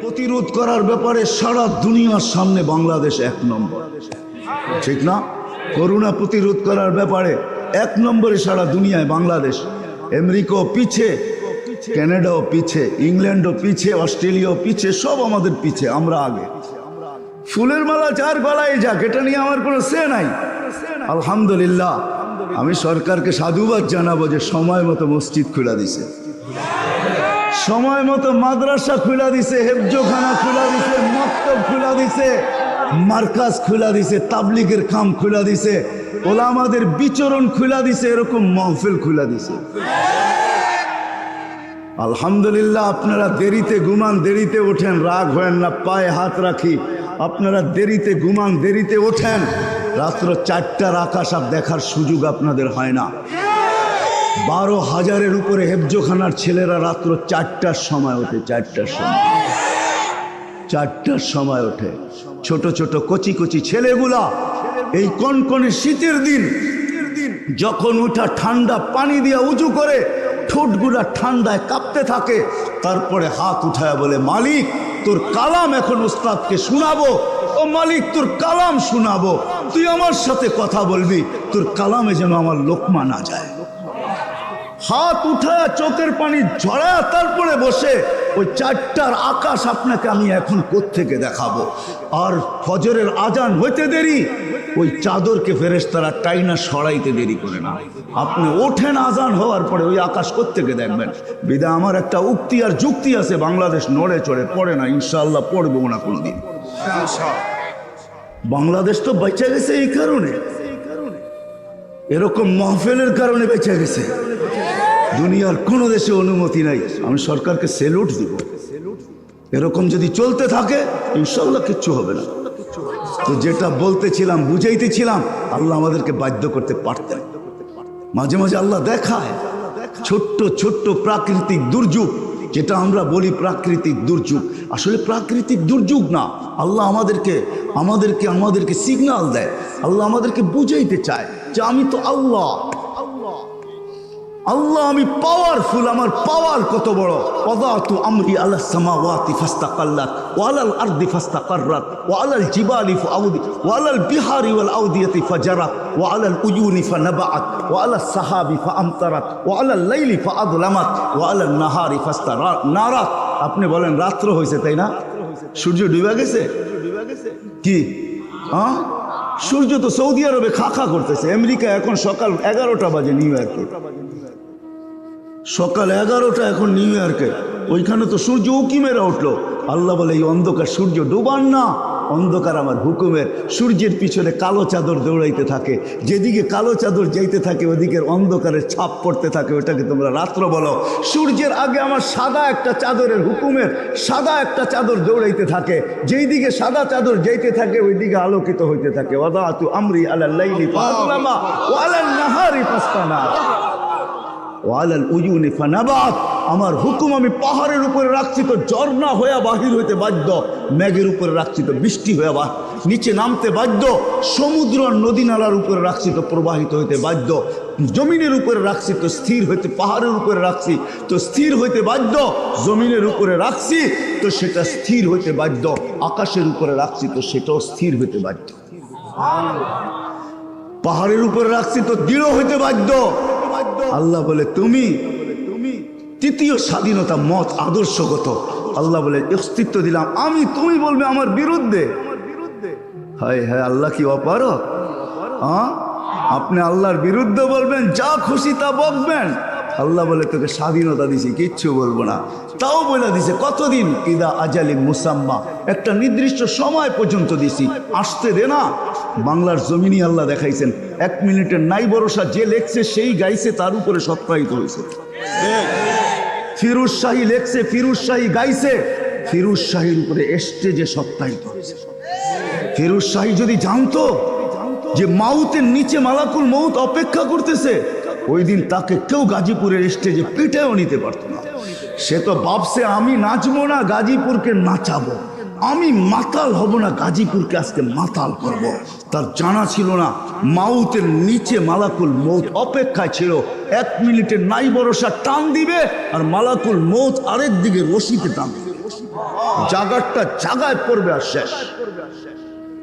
প্রতিরোধ করার ব্যাপারে সারা দুনিয়ার সামনে বাংলাদেশ এক নম্বর, ঠিক না? করোনা প্রতিরোধ করার ব্যাপারে এক নম্বরে সারা দুনিয়ায় বাংলাদেশ। আমেরিকাও পিছে, কানাডাও পিছে, ইংল্যান্ডও পিছে, অস্ট্রেলিয়াও পিছে, সব আমাদের পিছে, আমরা আগে। ফুলের মালা যার গলায় যাক, এটা নিয়ে আমার কোনো সে নাই। আলহামদুলিল্লাহ, আমি সরকারকে সাধুবাদ জানাবো যে সময় মতো মসজিদ খুলে দিছে, সময় মতো মাদ্রাসা খুলে দিছে, হেফজোখানা খুলে দিছে, মক্তব খুলে দিছে, মার্কাজ খুলে দিছে, তাবলিগের কাম খুলে দিছে, ওলামাদের বিচরণ খুলে দিছে, এরকম মাহফিল খুলে দিছে। আলহামদুলিল্লাহ। আপনারা দেরিতে ঘুমান, দেরিতে ওঠেন, রাগ হয়েন না, পায়ে হাত রাখি। আপনারা দেরিতে ঘুমান, দেরিতে ওঠেন, রাত্র 4টার আকাশ আর দেখার সুযোগ আপনাদের হয় না। 12,000-এর উপরে হেফজোখানার ছেলেরা রাত্র 4টার সময় ওঠে, 4টার সময়, 4টার সময় ওঠে। ছোট ছোট কচি কচি ছেলেগুলা এই কনকনে শীতের দিন যখন উঠা ঠান্ডা পানি দিয়ে উঁচু করে ঠোঁটগুলা ঠান্ডায় কাঁপতে থাকে, তারপরে হাত উঠায় বলে, মালিক তোর কালাম এখন উস্তাদকে শোনাবো। ও মালিক, তোর কালাম শোনাবো, তুই আমার সাথে কথা বলবি, তোর কালামে যেন আমার লোকমা না যায়। হাত উঠায় চোখের পানি ঝরায় তারপরে বসে ওই 4টার আকাশ আপনাকে আমি এখন কোত্থেকে দেখাবো। আর ফজরের আজান হইতে দেরি, ওই চাদরকে ফেরেশতারা টাইনা সরাইতে দেরি করে না। আপনি ওঠেন আজান হওয়ার পরে ওই আকাশ কোত্থেকে দেখবেন। বিদা আমার একটা উক্তি আর যুক্তি আছে, বাংলাদেশ নড়ে চড়ে পড়ে না, ইনশাআল্লাহ পড়বো না কোনোদিন। বাংলাদেশ তো বেঁচে গেছে এই কারণে, এরকম মাহফিলের কারণে বেঁচে গেছে। দুনিয়ার কোনো দেশে অনুমতি নাই। আমি সরকারকে সেলুট দিব। এরকম যদি চলতে থাকে ইনশাআল্লাহ কিচ্ছু হবে না। তো যেটা বলতেছিলাম, বুঝাইতেছিলাম, আল্লাহ আমাদেরকে বাধ্য করতে পারতেন। মাঝে মাঝে আল্লাহ দেখায় ছোট্ট ছোট্ট প্রাকৃতিক দুর্যোগ, যেটা আমরা বলি প্রাকৃতিক দুর্যোগ, আসলে প্রাকৃতিক দুর্যোগ না। আল্লাহ আমাদেরকে সিগন্যাল দেয়, আল্লাহ আমাদেরকে বুঝাইতে চায় যে আমি তো আল্লাহ, আমি পাওয়ারফুল, আমার পাওয়ার কত বড়। ওয়াদাতু আমরি আলাস সামাওয়াতি ফাস্তাকাল্লাত ওয়া আলাল আরদি ফাস্তাকাররাত ওয়া আলাল জিবালি ফাউদি ওয়া আলাল বিহারি ওয়াল আউদিয়াতি ফাজারাত ওয়া আলাল উয়ুনি ফানাবাআত ওয়া আলাস সাহাবি ফাআমতারাত ওয়া আলাল লাইলি ফাআযলামাত ওয়া আলান নাহারি ফাস্তানারাত। আপনি বলেন রাত্র হয়েছে, তাই না? সূর্য ডুবে গেছে কি? সূর্য তো সৌদি আরবে খাখা করতেছে। আমেরিকা এখন সকাল 11টা বাজে, নিউ ইয়র্কে সকাল 11টা এখন নিউ ইয়র্কে। ওইখানে তো সূর্য উকি মেরে উঠলো। আল্লাহ বলে, এই অন্ধকার সূর্য ডুবান না, অন্ধকার আমার হুকুমের। সূর্যের পিছনে কালো চাদর দৌড়াইতে থাকে, যেদিকে কালো চাদর যাইতে থাকে ওদিকের অন্ধকারের ছাপ পড়তে থাকে, ওটাকে তোমরা রাত্র বলো। সূর্যের আগে আমার সাদা একটা চাদরের হুকুমের সাদা একটা চাদর দৌড়াইতে থাকে, যেই দিকে সাদা চাদর যাইতে থাকে ওই দিকে আলোকিত হইতে থাকে। ওয়াদাতু আমরি আলাল লাইলি ফাআযলামা ওয়া আলান নাহারি ফাস্তানারা ওয়া আলাল উয়ুনি ফানাবাত। আমার হুকুম আমি পাহাড়ের উপরে রাখছি তো ঝর্ণা হয়ে বাহির হইতে বাধ্য, মেঘের উপরে রাখছি তো বৃষ্টি হয়ে নিচে নামতে বাধ্য, সমুদ্র নদী নালার উপরে রাখছি তো প্রবাহিত হইতে বাধ্য, জমিনের উপরে রাখছি তো স্থির হইতে, পাহাড়ের উপরে রাখছি তো স্থির হইতে বাধ্য, জমিনের উপরে রাখছি তো সেটা স্থির হইতে বাধ্য, আকাশের উপরে রাখছি তো সেটাও স্থির হইতে বাধ্য, পাহাড়ের উপরে রাখছি তো দৃঢ় হইতে বাধ্য। আল্লাহ বলে, তুমি তৃতীয় স্বাধীনতা মত আদর্শগত। আল্লাহ বলে, অস্তিত্ব দিলাম আমি, তুমি বলবে আমার বিরুদ্ধে। হায় হায়, আল্লাহ কি অপারক? আপনি আল্লাহর বিরুদ্ধে বলবেন, যা খুশি তা বকবেন। আল্লাহ বলে, তোকে স্বাধীনতা দিছি, কিচ্ছু বলবো না। তাও বলে দিছে কতদিন, ইদা আজালি মুসাম্মা, একটা নির্দিষ্ট সময় পর্যন্ত দিছি, আসতে দে না। বাংলার জমিনি আল্লাহ দেখাইছেন, 1 মিনিটের নাই ভরসা, যে লেখছে সেই গাইছে, তার উপরে সত্যায়িত হয়েছে। ফিরোজ শাহী লেখছে, ফিরোজ শাহী গাইছে, ফিরোজ শাহীর উপরে স্টেজে সত্যায়িত হয়েছে। ফিরোজ শাহী যদি জানতো যে মাউতের নিচে মালাকুল মউত অপেক্ষা করতেছে, ওই দিন তাকে কেউ গাজীপুরের স্টেজে পিঠেও নিতে পারত না। সে তো ভাবছে, আমি নাচবো না, গাজীপুরকে নাচাবো, আমি মাতাল হব না, গাজীপুরকে আজকে মাতাল করব। তার জানা ছিল না মাউতের নিচে মালাকুল মউত অপেক্ষায় ছিল। 1 মিনিটের নাই ভরসা টান দিবে আর মালাকুল মউত আরেক দিকে রশিতে টান দিবে। জাগারটা জাগায় পড়বে আর শেষ।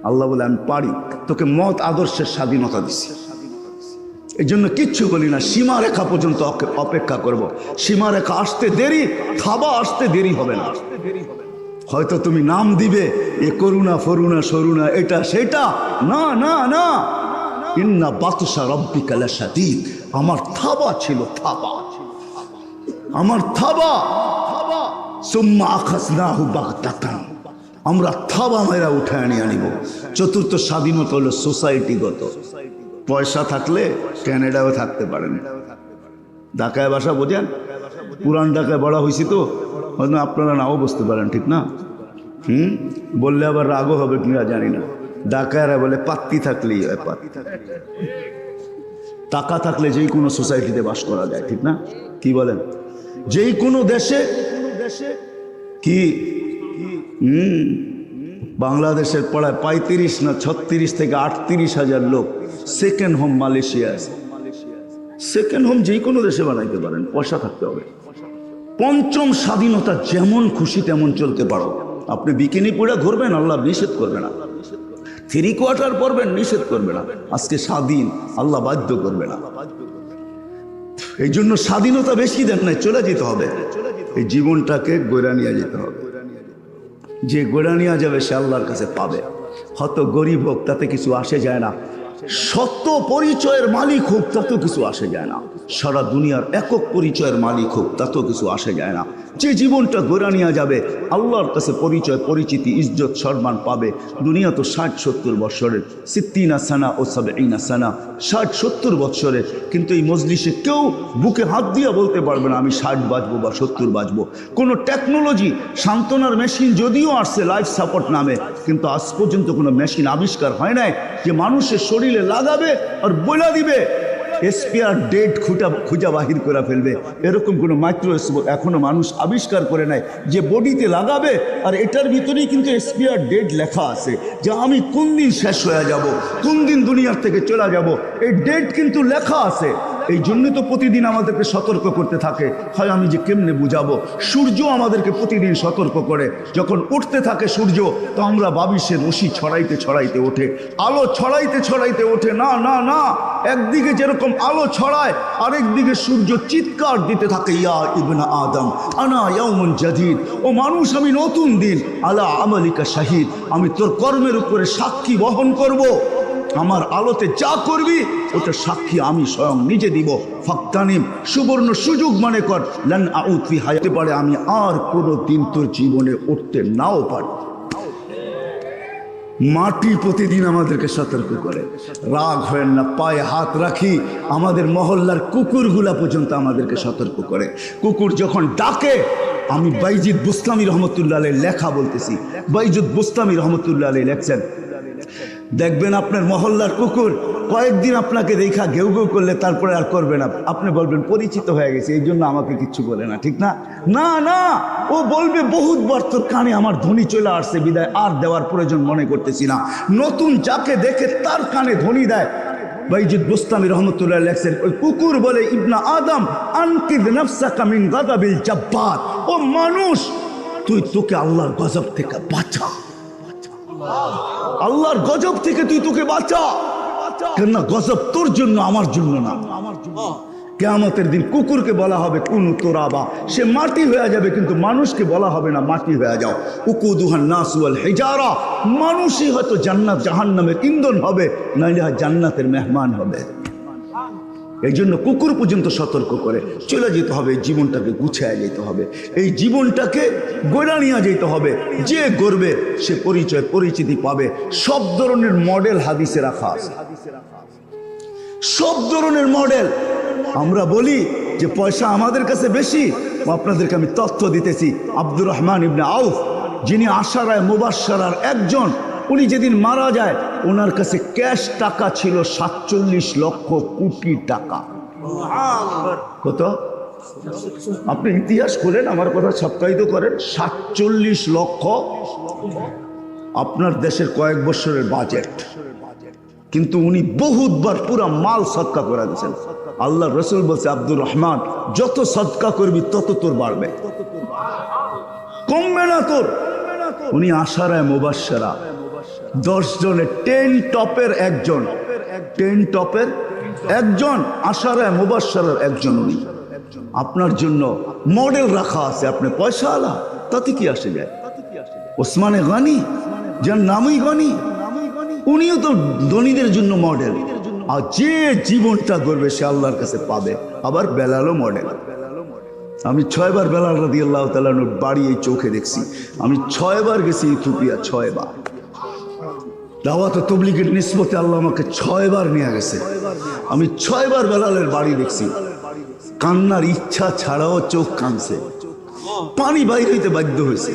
আল্লাহ বলে আমি পারি, তোকে মত আদর্শের স্বাধীনতা দিছি, এই জন্য কিচ্ছু বলি না, সীমারেখা পর্যন্ত অপেক্ষা করব। সীমারেখা আসতে দেরি, থাবা আসতে দেরি হবে না। হয়তো তুমি নাম দিবে এ করুণা ফরুণা সরুণা এটা সেটা, না না না, ইন্না বাতশা রাব্বিকা লাশাদীদ। আমার থাবা ছিল, থাবা, আমার থাবা। সুম্মা আখাযনাহু বাগতাতান, আমরা থাবা মেরা উঠায় নিয়ে আনিব। চতুর্থ স্বাধীনতা হলো সোসাইটিগত। পয়সা থাকলে ক্যানাডাও থাকতে পারেন। ঢাকায় বাসা বোঝেন, পুরান ঢাকায় বড়া হয়েছি তো, হয়তো আপনারা নাও বুঝতে পারেন, ঠিক না? বললে আবার রাগও হবে কিনা জানি না। ঢাকায়রা বলে পাত্তি থাকলেই হয়, পাত্তি টাকা থাকলে যেই কোনো সোসাইটিতে বাস করা যায়, ঠিক না? কি বলেন? যেই কোনো দেশে কি বাংলাদেশের পড়ায় 35 না 36 থেকে 38,000 লোক সেকেন্ড হোম মালয়েশিয়া আছে। সেকেন্ড হোম যেই কোনো দেশে বানাইতে পারেন, পয়সা থাকতে হবে। পঞ্চম স্বাধীনতা, যেমন খুশি তেমন চলতে পারো। আপনি বিকিনি পরে ঘুরবেন, আল্লাহ নিষেধ করবে না। 3 কোয়ার্টার পরবেন, নিষেধ করবে না। আজকে স্বাধীন, আল্লাহ বাধ্য করবে না। এই জন্য স্বাধীনতা বেশি দেন নাই, চলে যেতে হবে। এই জীবনটাকে গড়া নিয়ে যেতে হবে। যে গড়া নিয়ে যাবে সে আল্লাহর কাছে পাবে। হয়তো গরিব হোক, তাতে কিছু আসে যায় না। সত্য পরিচয়ের মালিক হোক, তাতেও কিছু আসে যায় না। সারা দুনিয়ার একক পরিচয়ের মালিক হোক, তাতেও কিছু আসে যায় না। যে জীবনটা গড়া নিয়ে যাবে, আল্লাহর কাছে পরিচয়, পরিচিতি, ইজ্জত, সম্মান পাবে। দুনিয়া তো 60-70 বৎসরের, 60 সানা ও 70 সানা, 60-70 বৎসরের। কিন্তু এই মজলিসে কেউ বুকে হাত দিয়ে বলতে পারবে না আমি 60 বাজবো বা 70 বাজবো। কোনো টেকনোলজি, সান্ত্বনার মেশিন যদিও আসছে লাইফ সাপোর্ট নামে, কিন্তু আজ পর্যন্ত কোনো মেশিন আবিষ্কার হয় নাই যে মানুষের শরীরে লাগাবে আর বলে দিবে এক্সপায়ার ডেট খুঁজা বাহির করে ফেলবে। এরকম কোনো মাইক্রোস্কোপ এখনো মানুষ আবিষ্কার করে নাই যে বডিতে লাগাবে আর এটার ভিতরেই কিন্তু এক্সপায়ার ডেট লেখা আছে যে আমি কোন দিন শেষ হয়ে যাব, কোন দিন দুনিয়ার থেকে চলে যাব, এই ডেট কিন্তু লেখা আছে। এই জন্য তো প্রতিদিন আমাদেরকে সতর্ক করতে থাকে। হয় আমি যে কেমনে বুঝাবো, সূর্য আমাদেরকে প্রতিদিন সতর্ক করে। যখন উঠতে থাকে সূর্য, তো আমরা ভাবি সে রশি ছড়াইতে ছড়াইতে ওঠে, আলো ছড়াইতে ছড়াইতে ওঠে। না না না, একদিকে যেরকম আলো ছড়ায়, আরেক দিকে সূর্য চিৎকার দিতে থাকে, ইয়া ইবনা আদম আনা ইয়াউমুন জাদীদ, ও মানুষ আমি নতুন দিন, আলা আমালিকা শাহিদ, আমি তোর কর্মের উপরে সাক্ষী বহন করব। আমার আলোতে যা করবি ওটা সাক্ষী আমি স্বয়ং নিজে দিব। ফাক্তানিম, সুবর্ণ সুযোগ মনে কর, লান আউদ ফি হায়াতি, পারে আমি আর কোনো দিন তোর জীবনে উঠতে নাও পারি। মাটি প্রতিদিন আমাদেরকে সতর্ক করে। রাগ হয় না, পায়ে হাত রাখি। আমাদের মহল্লার কুকুরগুলা পর্যন্ত আমাদেরকে সতর্ক করে। কুকুর যখন ডাকে, আমি বাইজিদ বুস্তামি রহমতুল্লাহ আলাইহির লেখা বলতেছি, বাইজিদ বুস্তামি রহমতুল্লাহ আলাইহি লেখছেন, দেখবেন আপনার মহল্লার কুকুর কয়েকদিন আপনাকে দেখা ঘেউ ঘেউ করলে তারপরে আর করবে না। আপনি বলবেন পরিচিত হয়ে গেছে, এই জন্য আমাকে কিচ্ছু বলে না, ঠিক না? না না, ও বলবে বহুতবার তোর কানে আমার ধ্বনি চলে আসছে, বিদায় আর দেওয়ার প্রয়োজন মনে করতেছি না। নতুন যাকে দেখে তার কানে ধ্বনি দেয়। বাইজিদ বুস্তামি রহমতুল্লাহ লেখছেন, ওই কুকুর বলে, ইবনা আদম আনকিদ নাফসাকা মিন গাযাবিল জাব্বার, ও মানুষ তুই তোকে আল্লাহর গজব থেকে বাঁচা, আল্লাহর গজব থেকে তুই তোকে বাঁচা। কেননা গজব তোর জন্য, আমার জন্য না। কিয়ামতের দিন কুকুরকে বলা হবে কুনু তুরাবা, সে মাটি হয়ে যাবে, কিন্তু মানুষকে বলা হবে না মাটি হয়ে যাও। উকুদুহান নাস ওয়াল হিজারা, মানুষই হয়তো জান্নাত জাহান্নামের ইন্ধন হবে, নাইলে জান্নাতের মেহমান হবে। এই জন্য কুকুর পর্যন্ত সতর্ক করে। চলে যেতে হবে, জীবনটাকে গুছিয়ে যেতে হবে, এই জীবনটাকে গড়া নিয়ে যেতে হবে। যে গড়বে সে পরিচয় পরিচিতি পাবে। সব ধরনের মডেল হাদিসে রাখা আছে, সব ধরনের মডেল। আমরা বলি যে পয়সা আমাদের কাছে বেশি, আপনাদেরকে আমি তথ্য দিতেছি। আব্দুর রহমান ইবনে আউফ, যিনি আশারায়ে মুবাশশারার একজন, উনি যেদিন মারা যায় ওনার কাছে ক্যাশ টাকা ছিল 47 লক্ষ কোটি টাকা। কত? আপনি ইতিহাস করেন, আমার কথা সপ্তাহিত করেন। 47 লক্ষ আপনার দেশের কয়েক বছরের বাজেট। কিন্তু উনি বহুতবার পুরা মাল সদকা করে দিয়েছেন। আল্লাহ রসুল বলছে, আব্দুর রহমান যত সদকা করবি তত তোর বাড়বে, কমবে না তোর। উনি আশারায় মুবাশশারা, 10 জনের 10 টপের একজন, 10 টপের একজন, আশারায় মুবাশশারার একজন উনি। আপনার জন্য মডেল রাখা আছে, আপনি পয়সা আলা, তাতে কি আসে যায়? ওসমানে গনি, যার নামই গনি, উনিও তো ধনীদের জন্য মডেল। আর যে জীবনটা গড়বে সে আল্লাহর কাছে পাবে। আবার বেলালও মডেল। আমি 6 বার বেলাল রাদিয়াল্লাহু তাআলা আনহুর বাড়ি এই চোখে দেখছি। আমি 6 বার গেছি ইথিওপিয়া, 6 বার। দাওয়াত ও তাবলীগের নিসবতে আল্লাহ আমাকে 6 বার নিয়ে গেছে। আমি 6 বার বেলালের বাড়ি দেখছি। কান্নার ইচ্ছা ছাড়াও চোখ কাঁদছে, পানি বাইরে হইতে বাধ্য হয়েছে,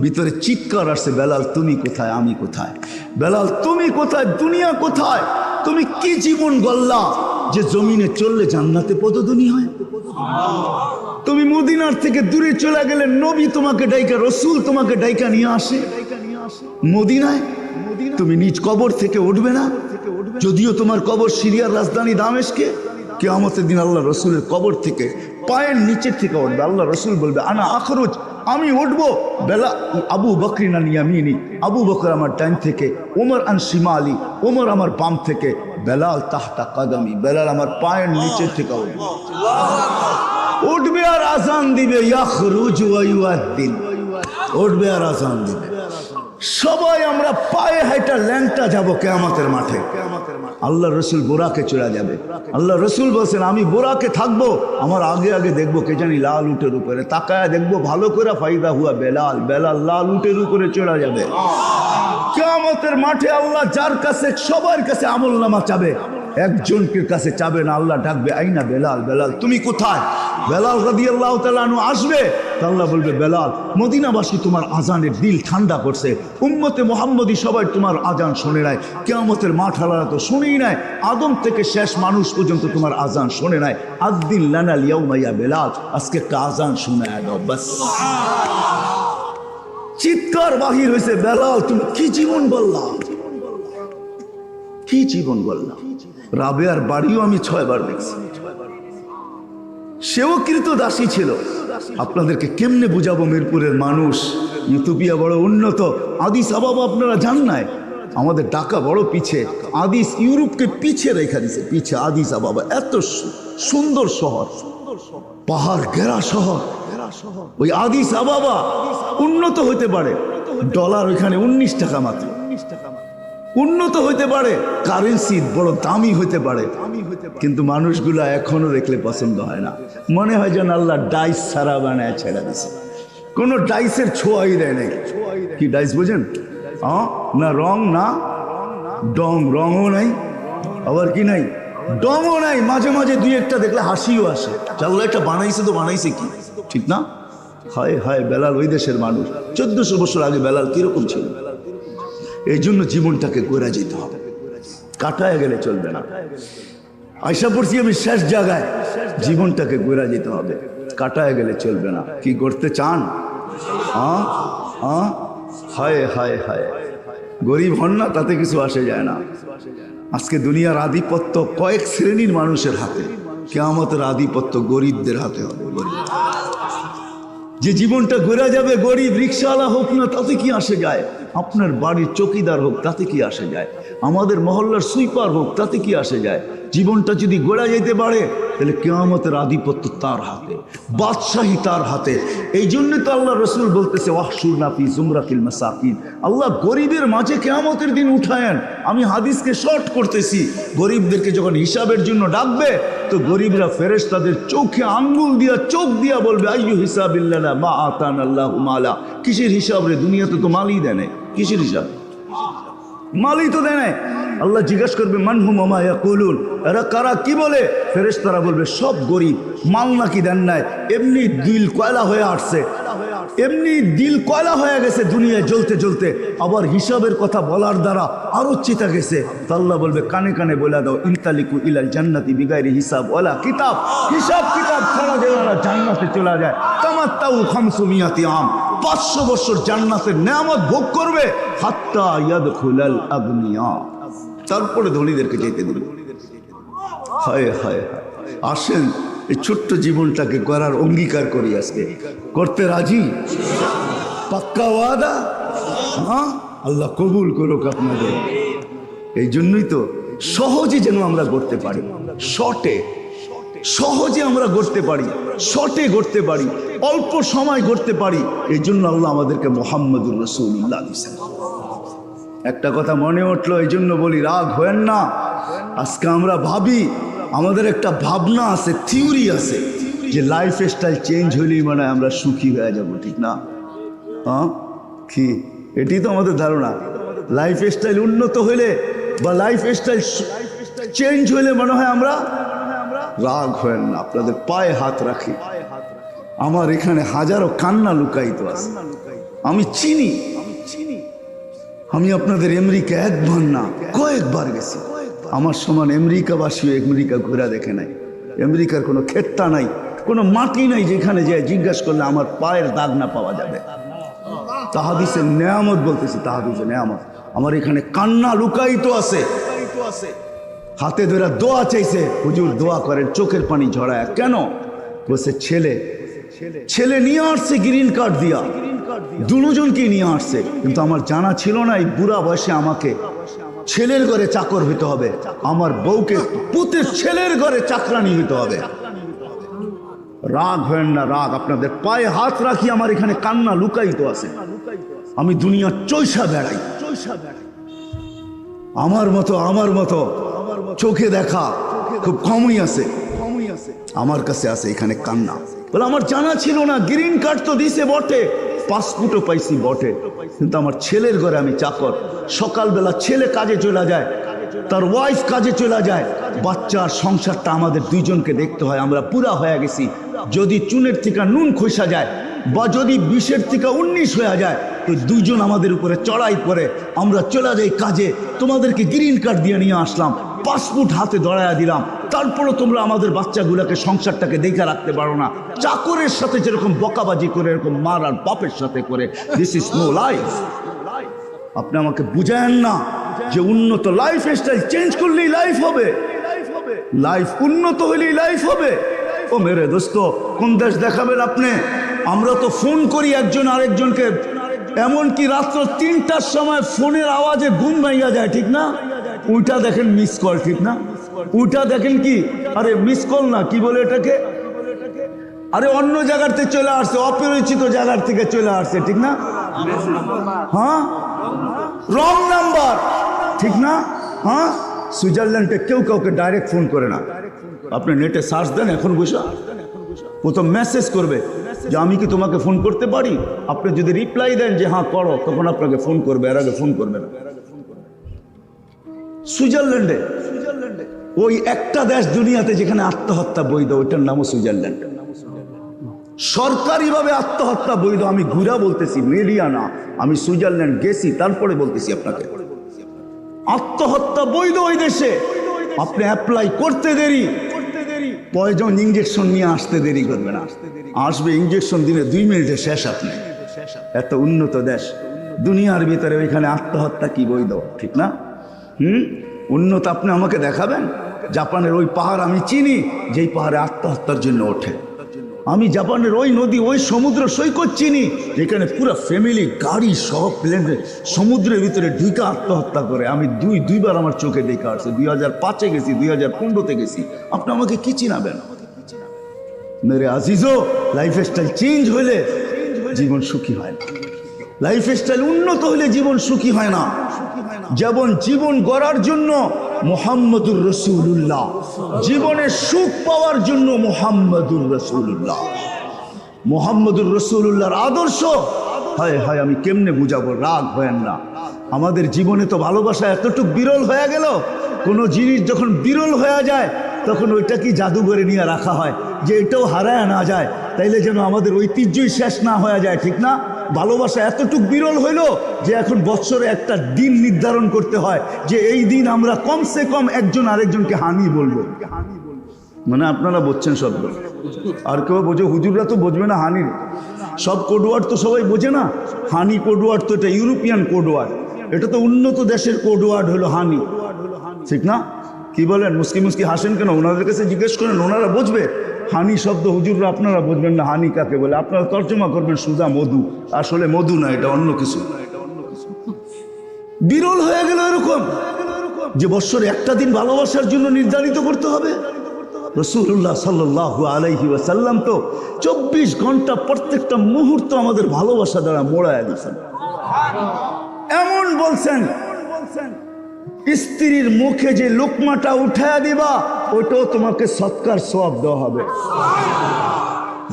ভিতরে চিৎকার আসছে, বেলাল তুমি কোথায়, আমি কোথায়? বেলাল তুমি কোথায়, দুনিয়া কোথায়? তুমি কি জীবন গল্লা যে জমিনে চললে জান্নাতে পদধ্বনি হয়? তুমি মদিনার থেকে দূরে চলে গেলে নবী তোমাকে ডাইকা, রসুল তোমাকে ডাইকা নিয়ে আসে মদিনায়। তুমি নিজ কবর থেকে উঠবে না, যদিও তোমার কবর সিরিয়ার রাজধানী দামেস্কে। কিয়ামতের দিন আল্লাহ রসুলের কবর থেকে পায়ের নিচের থেকে উঠবে। আল্লাহ রসুল বলবে আনা আখরুজ, আমি উঠবো। বেলা আবু বকরিন আন ইয়ামিনি, আবু বকর আমার ডান থেকে, ওমর আন শিমালি, ওমর আমার বাম থেকে, বেলাল তাহতা কাদামি, বেলাল আমার পায়ের নিচের থেকে উঠবে। উঠবে আর আজান দিবে, ইয়াখরুজ ওয়া ইউআদ্দিন, উঠবে আর আজান দিবে। সবাই আমরা পায়ে হাইটা ল্যাংটা যাব কিয়ামতের মাঠে। আল্লাহ রসুল বোরাকে চলে যাবে। আল্লাহ রসুল বলছেন আমি বোরাকে থাকবো, আমার আগে আগে দেখবো কে জানি লাল উটের উপরে, তাকায় দেখবো ভালো করে, ফাইদা হুয়া বেলাল, বেলাল লাল উটের উপরে চলে যাবে কিয়ামতের মাঠে। আল্লাহ যার কাছে, সবার কাছে আমল নামা চাবে, একজনকে কাছে চাবে না। আল্লাহ ডাকবে আইনা বেলাল, বেলাল তুমি কোথায়? বেলাল রাদিয়াল্লাহু তাআলা আনহু আসবে, আল্লাহ বলবে বেলাল মদিনাবাসী তোমার আজানের দিল ঠান্ডা করছে, উম্মতে মুহাম্মদী সবাই তোমার আজান শোনে নাই, কিয়ামতের মাঠ আল্লাহ তো শুনেই নাই, আদম থেকে শেষ মানুষ পর্যন্ত তোমার আজান শোনে নাই। আদ্দিন লানাল ইয়াউমা ইয়া বেলাল, আজকে একটা আজান শোনায় দাও বাস। চিৎকার বাহির হয়েছে, বেলাল তুমি কি জীবন বললা, কি জীবন বললা। রাবেয়ার বাড়িও আমি 6 বার দেখছি, সেও কৃতদাসী ছিল। আপনাদেরকে কেমনে বুঝাবো, মিরপুরের মানুষ, ইথিওপিয়া বড় উন্নত, আদিস আবাবা আপনারা জান নাই, আমাদের ঢাকা বড় পিছে, আদিস ইউরোপকে পিছে রেখা দিছে, পিছে আদিস আবাবা, এত সুন্দর শহর, পাহাড় ঘেরা শহর। ওই আদিস আবাবা উন্নত হতে পারে, ডলার ওইখানে 19 টাকা মাত্র, উন্নত হইতে পারে, কারেন্সি বড় দামি হইতে পারে, কিন্তু মানুষগুলা এখনো দেখলে পছন্দ হয় না। মনে হয় যেন আল্লাহ ডাইস ছাড়া বানায় ছেড়ে দিছে, কোনো ডাইসের ছোঁয়াই দেয় নাই। কি ডাইস বোঝেন? না রং, না ডং, রঙও নাই, আবার কি নাই, ডংও নাই। মাঝে মাঝে 2-1টা দেখলে হাসিও আসে, আল্লাহ এটা বানাইছে তো বানাইছে কি, ঠিক না? হায় হায়, বেলাল ওই দেশের মানুষ। 1400 বছর আগে বেলাল কিরকম ছিল? এই জন্য জীবনটাকে গড়ে যেতে হবে, কাটায় গেলে চলবে না। আয়সা পড়ছি আমি শেষ জায়গায়, জীবনটাকে গড়ে যেতে হবে, কাটায় গেলে চলবে না। কি করতে চান? হায় হায় হায়, গরিব হন না তাতে কিছু আসে যায় না। আজকে দুনিয়ার আধিপত্য কয়েক শ্রেণীর মানুষের হাতে, কিয়ামতের আধিপত্য গরিবদের হাতে হবে। যে জীবনটা গড়ে যাবে, গরিব রিক্সাওয়ালা হোক না তাতে কি আসে যায়, আপনার বাড়ির চৌকিদার হোক তাতে কি আসে যায়, আমাদের মহল্লার সুইপার হোক তাতে কি আসে যায়। জীবনটা যদি গড়ে যেতে পারে তাহলে কিয়ামতের আধিপত্য তার হাতে, বাদশাহী তার হাতে। এই জন্য তো আল্লাহ রসুল বলতেছে ওয়াহশুরনা ফি জুমরাতিল মাসাকিন, আল্লাহ গরিবের মাঝে কিয়ামতের দিন উঠায়েন। আমি হাদিসকে শর্ট করতেছি, গরিবদেরকে যখন হিসাবের জন্য ডাকবে তো গরিবরা ফেরেশতাদের চোখে আঙ্গুল দিয়া, চোখ দিয়া বলবে আইয়ু হিসাবিল্লাহ মা আতানাল্লাহু মালা। কিসের হিসাব রে? দুনিয়াতে তো মালই দেয় নাই, কিসের হিসাব? মালই তো দেয় নাই। আল্লাহ জিজ্ঞাসা করবে মানহুম ওয়া মা ইয়াকুলুন, এরা কারা, কি বলে? ফেরেশতারা বলবে সব গরিব, মাল নাকি দেন নাই, এমনি দিল কয়লা হয়ে আসছে, এমনি দিল কয়লা হয়ে গেছে দুনিয়ায় জ্বলতে জ্বলতে, আবার হিসাবের কথা বলার দ্বারা আরো চিতা গেছে। আল্লাহ বলবে কানে কানে বলে দাও ইনতালিকু ইলাল জান্নাতি বিগাইরি হিসাব ওয়ালা কিতাব, হিসাব কিতাব ছাড়া যারা জান্নাতে চলে যায়, তামাত্তাউ 500 আম, 500 বছর জান্নাতের নেয়ামত ভোগ করবে, হাত্তা ইয়াদখুলাল আগনিয়া, তারপরে ধনীদেরকে যেতে দিবে। হায় হায় হায়, আসেন এই ছোট্ট জীবনটাকে করার অঙ্গীকার করি, আজকে করতে রাজি? পাক্কা ওয়াদা? হ্যাঁ, আল্লাহ কবুল করুক আপনাদের। এই জন্যই তো সহজে যেন আমরা করতে পারি, শর্টে সহজে আমরা করতে পারি, শর্টে করতে পারি, অল্প সময় করতে পারি। এই জন্য আল্লাহ আমাদেরকে মুহাম্মদুর রাসূলুল্লাহ দিয়েছেন। একটা কথা মনে উঠলো, এই জন্য বলি রাগ হয়েন না। আজকে আমরা ভাবি, আমাদের একটা ভাবনা আছে, থিওরি আছে যে লাইফ স্টাইল চেঞ্জ হলেই মানে আমরা সুখী হয়ে যাব, ঠিক না? হ্যাঁ, কি এটি তো আমাদের ধারণা। লাইফ স্টাইল উন্নত হইলে বা লাইফ স্টাইল চেঞ্জ হইলে মনে হয় আমরা, রাগ হয়েন না, আপনাদের পায়ে হাত রাখি। আমার এখানে হাজারো কান্না লুকায়িত আছে, আমি চিনি। আমি আপনাদের আমেরিকা একবার না কয়েকবার গেছি। আমার সমান আমেরিকাবাসীও আমেরিকা ঘোরা দেখে নাই। আমেরিকার কোনো ক্ষেতটা নাই, কোনো মাটি নাই যেখানে যায় জিজ্ঞাসা করলে আমার পায়ের দাগ না পাওয়া যাবে। তাহাদিসের নেয়ামত বলতেছি, তাহাদিসের নেয়ামত। আমার এখানে কান্না লুকায়িত আছে। হাতে ধরে দোয়া চাইছে, হুজুর দোয়া করেন, চোখের পানি ঝরায়। কেন? বলছে ছেলে নিয়ে আসছে গ্রিন কার্ড দিয়া, দুজনকে নিয়ে আসছে। কিন্তু আমার জানা ছিল না এই বুড়া বয়সে আমাকে ছেলের ঘরে চাকর হইতে হবে, আমার বউকে পুতের ছেলের ঘরে চাকরানি হইতে হবে। রাগ হয় না, রাগ। আপনাদের পায়ে হাত রাখি, আমার এখানে কান্না লুকায়িত আছে। আমি দুনিয়া চৈষা বেড়াই, আমার মতো চোখে দেখা খুব কমই আছে, আমার কাছে আছে এখানে কান্না। বলে আমার জানা ছিল না, গ্রিন কার্ড তো দিছে বটে, পাসপোর্টও পাইছি বটে, কিন্তু আমার ছেলের ঘরে আমি চাকর। সকালবেলা ছেলে কাজে চলে যায়, তার ওয়াইফ কাজে চলে যায়, বাচ্চার সংসারটা আমাদের দুইজনকে দেখতে হয়। আমরা পুরা হয়ে গেছি। যদি চুনের থেকে নুন খসা যায় বা যদি 20-এর থেকে 19 হয়ে যায়, তো দুইজন আমাদের উপরে চড়াই করে আমরা চলে যাই কাজে। তোমাদেরকে গ্রিন কার্ড দিয়ে নিয়ে আসলাম, পাসপোর্ট হাতে ধরাইয়া দিলাম, তারপরও তোমরা আমাদের বাচ্চাগুলোকে সংসারটাকে দেখে রাখতে পারো না। চাকরের সাথে যেরকম বকাবাজি করে, এরকম মার আর বাপের সাথে করে। This is no life. আপনি আমাকে বুঝায়েন না যে উন্নত লাইফ স্টাইল চেঞ্জ করলেই লাইফ হবে, লাইফ উন্নত হলেই লাইফ হবে। ও মেরে দোস্ত, কোন দেশ দেখাবেন আপনি? আমরা তো ফোন করি একজন আরেকজনকে, এমনকি রাত্র 3টার সময় ফোনের আওয়াজে ঘুম ভাঙা যায়, ঠিক না? ওইটা দেখেন মিস কল, ঠিক না? ওইটা দেখেন কি, আরে মিস কল না, কি বলে এটাকে, আরে অন্য জায়গার থেকে চলে আসছে, অপরিচিত জায়গার থেকে চলে আসছে, ঠিক না? হ্যাঁ, রং নাম্বার, ঠিক না? হ্যাঁ, সুইজারল্যান্ডে কেউ কাউকে ডাইরেক্ট ফোন করে না। আপনি নেটে সার্চ দেন, এখন বসে প্রথম মেসেজ করবে যে আমি কি তোমাকে ফোন করতে পারি। আপনি যদি রিপ্লাই দেন যে হ্যাঁ করো, তখন আপনাকে ফোন করবে, এর আগে ফোন করবে না। সুইজারল্যান্ডে ওই একটা দেশ দুনিয়াতে যেখানে আত্মহত্যা বৈধ, ওইটার নামও সুইজারল্যান্ড। সরকারিভাবে আত্মহত্যা বৈধ। আমি ঘুরা বলতেছি, মিডিয়া না, আমি সুইজারল্যান্ড গেছি, তারপরে বলতেছি আপনাকে। আত্মহত্যা বৈধ ওই দেশে। আপনি অ্যাপ্লাই করতে দেরি, পয়জন ইঞ্জেকশন নিয়ে আসতে দেরি করবে না, আসবে ইঞ্জেকশন দিলে 2 মিনিটে শেষ। আপনি এত উন্নত দেশ দুনিয়ার ভিতরে, ওইখানে আত্মহত্যা কি বৈধ, ঠিক না? উন্নত আপনি আমাকে দেখাবেন? জাপানের ওই পাহাড় আমি চিনি, যেই পাহাড়ে আত্মহত্যার জন্য ওঠে। আমি জাপানের ওই নদী, ওই সমুদ্র সৈকত চিনি, যেখানে পুরো ফ্যামিলি গাড়ি সহ প্লেনে সমুদ্রের ভিতরে ঢুকে আত্মহত্যা করে। আমি দুইবার আমার চোখে দেখে আসছে। 2005-এ গেছি, 2015-তে গেছি। আপনি আমাকে কি চিনাবেন? মেরে আজিজো, লাইফ স্টাইল চেঞ্জ হলে জীবন সুখী হয় না, লাইফ স্টাইল উন্নত হলে জীবন সুখী হয় না। যেমন জীবন গড়ার জন্য মুহাম্মদুর রাসূলুল্লাহ, জীবনের সুখ পাওয়ার জন্য মুহাম্মদুর রাসূলুল্লাহ, মুহাম্মদুর রাসূলুল্লাহর আদর্শ। হায় হায়, আমি কেমনে বুঝাবো? রাগ হয়েন না। আমাদের জীবনে তো ভালোবাসা এতটুক বিরল হয়ে গেল। কোনো জিনিস যখন বিরল হয়ে যায়, তখন ওইটা কি জাদুঘরে নিয়ে রাখা হয় যে এটাও হারায় না যায়, তাইলে যেন আমাদের ঐতিহ্যই শেষ না হয়ে যায়, ঠিক না? ভালোবাসা এতটুক বিরল হইল যে এখন বছরে একটা দিন নির্ধারণ করতে হয় যে এই দিন আমরা কমসে কম একজন আরেকজনকে হানি বলবো। মানে আপনারা বুঝছেন শব্দ, আর কেউ বোঝে? হুজুররা তো বুঝবে না হানির সব কোডওয়ার্ড, তো সবাই বোঝে না। হানি কোডওয়ার্ড তো এটা ইউরোপিয়ান কোডওয়ার্ড, এটা তো উন্নত দেশের কোডওয়ার্ড হলো হানি, ঠিক না? কি বলেন? মুস্কি হাসেন কেন? ওনাদের কাছে জিজ্ঞেস করেন, ওনারা বুঝবে। হানি শব্দ হুজুররা আপনারা বুঝবেন না হানি কাকে বলে। আপনারা তর্জমা করবেন সুজা মধু, আসলে মধু না, এটা অন্য কিছু। বিরল হয়ে গেল এরকম যে বৎসরে একটা দিন ভালোবাসার জন্য নির্ধারিত করতে হবে। রাসূলুল্লাহ সাল্লাল্লাহু আলাইহি ওয়াসাল্লাম তো 24 ঘন্টা প্রত্যেকটা মুহূর্ত আমাদের ভালোবাসা দ্বারা মোড়ায় দিয়েছেন। এমন বলছেন, স্ত্রীর মুখে যে লোকমাটা উঠায়া দিবা ওটাও তোমাকে সৎকার সওয়াব দেওয়া হবে।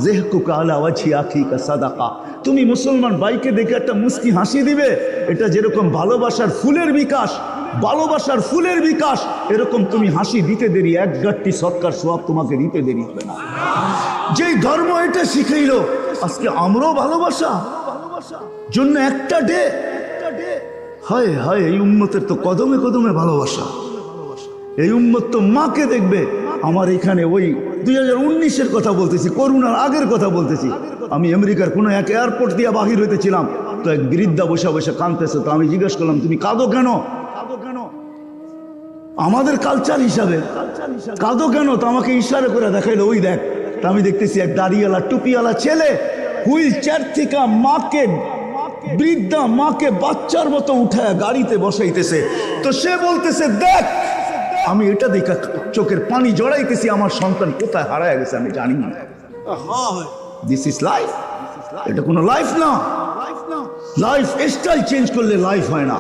যেহকুকা আলা ওয়াজহি আখিকা সাদাকা। তুমি মুসলমান ভাইকে দেখে একটা মুস্কি হাসি দিবে, এটা যেরকম ভালোবাসার ফুলের বিকাশ, ভালোবাসার ফুলের বিকাশ, এরকম তুমি হাসি দিতে দেরি এক গাঁটটি সৎকার সওয়াব তোমাকে দিতে দেরি হবে না। যেই ধর্ম এটা শিখাইলো, আজকে আমরাও ভালোবাসা জন্য একটা ডে। হায় হায়, এই উম্মতের তো কদমে কদমে ভালোবাসা। এই উম্মত তো মাকে দেখবে। আমার এখানে ওই 2019-এর কথা বলতেছি, করোনার আগের কথা বলতেছি। আমি আমেরিকার কোনো এক এয়ারপোর্ট দিয়ে বাহির হইতেছিলাম, তো এক বৃদ্ধা বসে বসে কাঁদতেছে। তো আমি জিজ্ঞেস করলাম, তুমি কাঁদো কেন? আমাদের কালচার হিসাবে কাঁদো কেন? তো আমাকে ইশারা করে দেখাইলো, ওই দেখ। তা আমি দেখতেছি এক দাড়িওয়ালা টুপিওয়ালা ছেলে হুইল চেয়ার থেকে মাকে, বৃদ্ধা মাকে বাচ্চার মতো উঠায় গাড়িতে বসাইতেছে। তো সে বলতেছে, দেখ, আমি এটা দেখে চোখের পানি জড়াইতেছি, আমার সন্তান কোথায় হারায় গেছে আমি জানি না। This is life. এটা কোনো লাইফ না। লাইফ স্টাইল চেঞ্জ করলে লাইফ হয় না,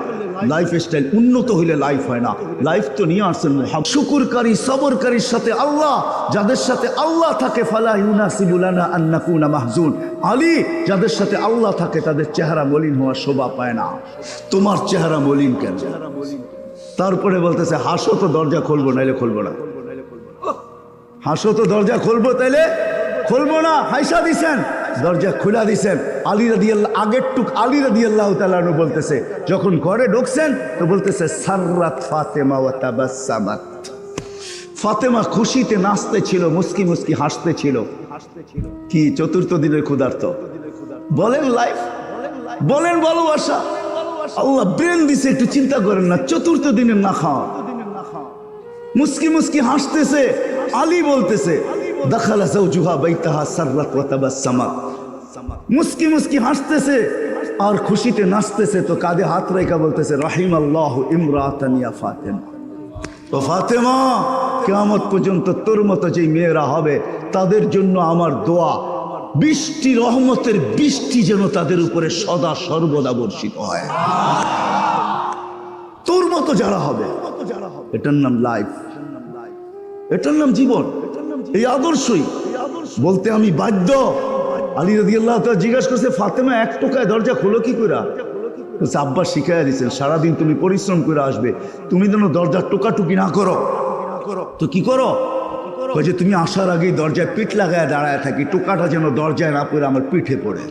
লাইফ স্টাইল উন্নত হইলে লাইফ হয় না। লাইফ তো নিয়ে আসছেন শুকুরকারী সবরকারীর সাথে আল্লাহ, যাদের সাথে আল্লাহ থাকে ফালা ইউনাসিবু লানা আন নাকুনা মাহজুন। আলী, যাদের সাথে আল্লাহ থাকে তাদের চেহারা মলিন হওয়ার শোভা পায় না। তোমার চেহারা মলিন কেন? তারপরে বলতেছে, হাসো তো দরজা খুলবো, নাইলে খুলবো না। হাসো তো দরজা খুলবো, তাইলে খুলবো না। হাইসা দিছেন, দরজা খুলা দিছেন। আলী রাদিয়াল্লাহু, আগের টুক আলী রাদিয়াল্লাহু তাআলা আনহু বলতেছে, যখন ঘরে ঢুকছেন তো বলতেছে, সাররাত ফাতেমা ওয়া তাবাসসামাত। ফাতেমা খুশিতে নাচতে ছিল, মুস্কি মুস্কি হাসতে ছিল। কি চতুর্থ দিনের ক্ষুধার্ত? বলেন লাইফ, বলেন ভালোবাসা। আল্লাহ ব্রেন দিছে, একটু চিন্তা করেন না। চতুর্থ দিনের না খাওয়া, মুস্কি মুস্কি হাসতেছে। আলী বলতেছে, দাখালা যাওজুহা বাইতাহা সাররাত ওয়া তাবাসসামাত। মুস্কি মুস্কি হাসতেছে আর খুশিতে নাচতেছে। তো কাঁধে হাত রেখা বলতেছে, রাহিমাল্লাহু ইমরাতান ইয়া ফাতেমা। তো ফাতেমা, কিয়ামত পর্যন্ত তোর মতো যে মেয়েরা হবে তাদের জন্য আমার দোয়া, বৃষ্টি, রহমতের বৃষ্টি যেন তাদের উপরে সদা সর্বদা বর্ষিত হয়। তোর মতো যারা হবে, এটার নাম লাইফ, এটার নাম জীবন। এই আদর্শই বলতে আমি বাধ্য। আলী রাদিয়াল্লাহু তাআলা জিজ্ঞাসা করছে, ফাতেমা এক টোকায় দরজা খোলো কি করে? আব্বা শিখাইয়া দিচ্ছেন, সারাদিন তুমি পরিশ্রম করে আসবে, তুমি যেন দরজার টোকাটুকি না করো। তো কি করো? যে তুমি আসার আগেই দরজায় পিঠ লাগায় দাঁড়ায় থাকি, টোকাটা যেন দরজায় না পড়ে আমার পিঠে পড়ে।